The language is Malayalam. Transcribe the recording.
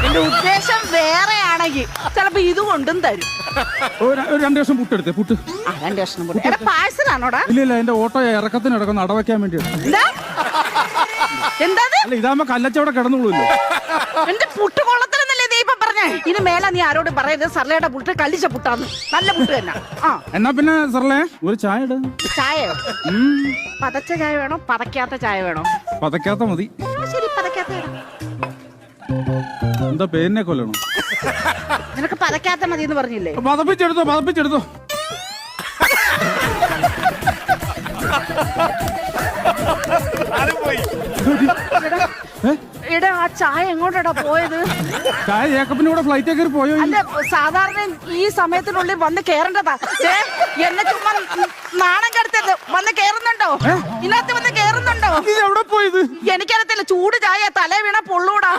എന്റെ ഉദ്ദേശം വേറെ ആണെങ്കിൽ ചിലപ്പോ ഇത് കൊണ്ടും തരും. ഒരു 2 കഷ്ണം പുട്ടെടുത്തേ, പുട്ട്. 2 കഷ്ണം പുട്ട്. എടാ പാഴ്സലാണോടാ? ഇല്ല, എന്റെ ഓട്ടോ ഇറക്കത്തിന് ഇടക്കുന്ന അടവയ്ക്കാൻ വേണ്ടി. എന്താ അല്ല, ഇതാകുമ്പോ കല്ലച്ചവിടെ കിടന്നുള്ളൂല്ലോ. എന്റെ പുട്ട് കൊള്ളത്തിലെന്നല്ലേ നീ ഇപ്പൊ പറഞ്ഞേ? ഇനി മേലെ നീ ആരോട് പറയരുത് സർലയുടെ പുട്ട് കല്ലിച്ച പുട്ടാന്ന്. നല്ല പുട്ട് തന്നെ. എന്നാ പിന്നെ സർലേ ഒരു ചായ ഇട്. ചായയോ? പതച്ച ചായ വേണോ പതക്കാത്ത ചായ വേണോ? പതക്കാത്ത മതി. ശരി, പതക്കാത്ത ഇടാം. എന്താ പേരിനെ കൊല്ലണം? നിനക്ക് പതക്കാത്ത മതി എന്ന് പറഞ്ഞില്ലേ? പതപ്പിച്ചെടുത്തോ. എടാ ആ ചായ എങ്ങോട്ടാ പോയത്? ചായ ജേക്കബിന്റെ കൂടെ ഫ്ലൈറ്റ് കയറി പോയോ? അല്ല, സാധാരണ ഈ സമയത്തിനുള്ളിൽ വന്ന് കേറേണ്ടതാ. എന്നെ ചുമ്മാ നാണം കെടുത്തത്. വന്ന് കേറുന്നുണ്ടോ? ഇതിനകത്ത് വന്ന് കേറുന്നുണ്ടോ? എവിടെ പോയത്? എനിക്കറിയത്തില്ല. ചൂട് ചായ തലേ വീണ പൊള്ളൂടാ.